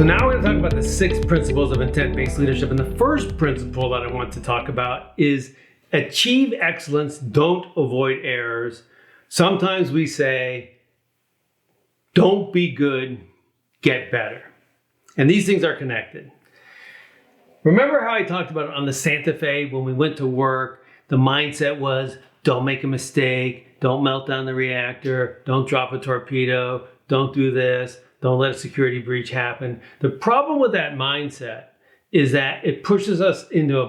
So now we're going to talk about the 6 principles of intent-based leadership. And the first principle that I want to talk about is achieve excellence, don't avoid errors. Sometimes we say, don't be good, get better. And these things are connected. Remember how I talked about it on the Santa Fe when we went to work? The mindset was, don't make a mistake, don't melt down the reactor, don't drop a torpedo, don't do this, don't let a security breach happen. The problem with that mindset is that it pushes us into a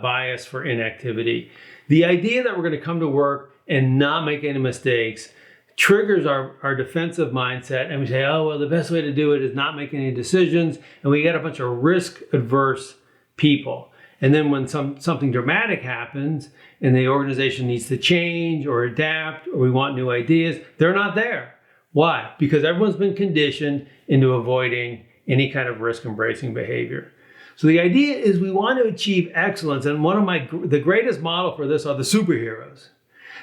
bias for inactivity. The idea that we're going to come to work and not make any mistakes triggers our defensive mindset, and we say, oh, well, the best way to do it is not make any decisions, and we get a bunch of risk-averse people. And then when something dramatic happens and the organization needs to change or adapt, or we want new ideas, they're not there. Why? Because everyone's been conditioned into avoiding any kind of risk-embracing behavior. So the idea is we want to achieve excellence, and the greatest model for this are the superheroes.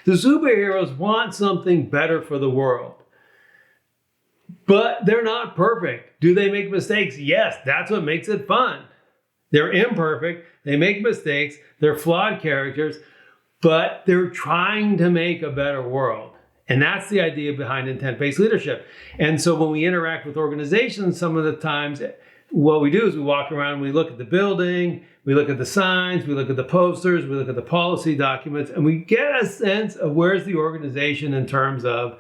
The superheroes want something better for the world, but they're not perfect. Do they make mistakes? Yes, that's what makes it fun. They're imperfect, they make mistakes, they're flawed characters, but they're trying to make a better world. And that's the idea behind intent-based leadership. And so when we interact with organizations, some of the times what we do is we walk around and we look at the building, we look at the signs, we look at the posters, we look at the policy documents, and we get a sense of where's the organization in terms of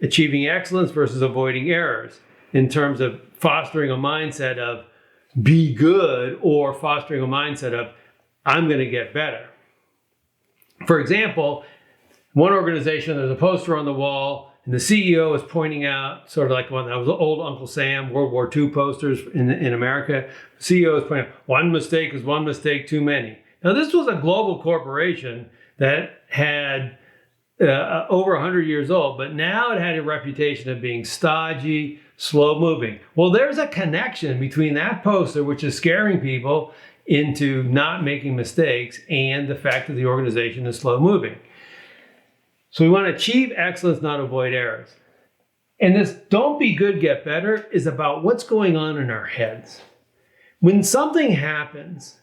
achieving excellence versus avoiding errors, in terms of fostering a mindset of be good or fostering a mindset of I'm going to get better. For example, one organization, there's a poster on the wall, and the CEO is pointing out, sort of like one that was old Uncle Sam, World War II posters in America. The CEO is pointing out, one mistake is one mistake too many. Now, this was a global corporation that had over 100 years old, but now it had a reputation of being stodgy, slow moving. Well, there's a connection between that poster, which is scaring people into not making mistakes, and the fact that the organization is slow moving. So we want to achieve excellence, not avoid errors. And this don't be good, get better is about what's going on in our heads. When something happens,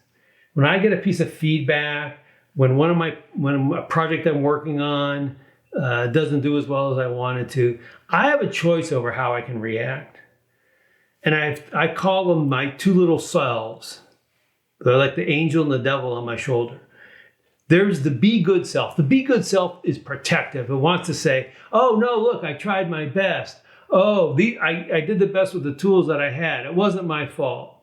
when I get a piece of feedback, when a project I'm working on doesn't do as well as I wanted to, I have a choice over how I can react. And I call them my 2 little selves. They're like the angel and the devil on my shoulder. There's the be good self. The be good self is protective. It wants to say, oh, no, look, I tried my best. Oh, I did the best with the tools that I had. It wasn't my fault.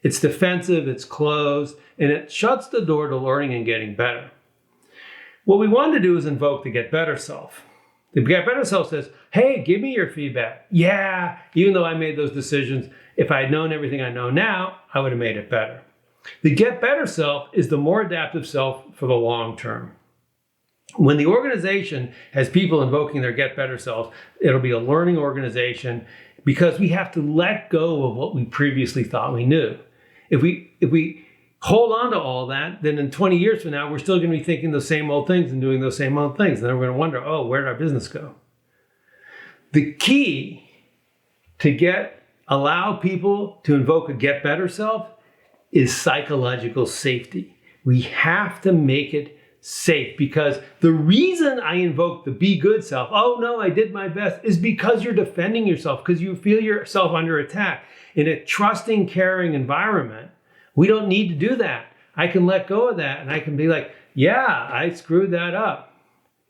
It's defensive, it's closed, and it shuts the door to learning and getting better. What we want to do is invoke the get better self. The get better self says, hey, give me your feedback. Yeah, even though I made those decisions, if I had known everything I know now, I would have made it better. The get better self is the more adaptive self for the long term. When the organization has people invoking their get better selves, it'll be a learning organization because we have to let go of what we previously thought we knew. If we hold on to all that, then in 20 years from now, we're still going to be thinking the same old things and doing those same old things. And then we're going to wonder, oh, where did our business go? The key to allow people to invoke a get better self is psychological safety. We have to make it safe, because the reason I invoke the be good self, oh no, I did my best, is because you're defending yourself, because you feel yourself under attack. In a trusting, caring environment, we don't need to do that. I can let go of that and I can be like, yeah, I screwed that up.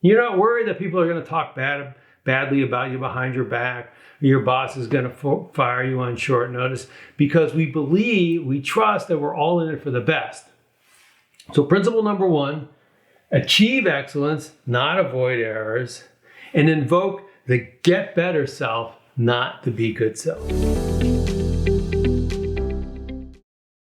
You're not worried that people are going to talk badly about you behind your back, or your boss is going to fire you on short notice, because we trust that we're all in it for the best. So principle number 1, achieve excellence, not avoid errors, and invoke the get better self, not the be good self.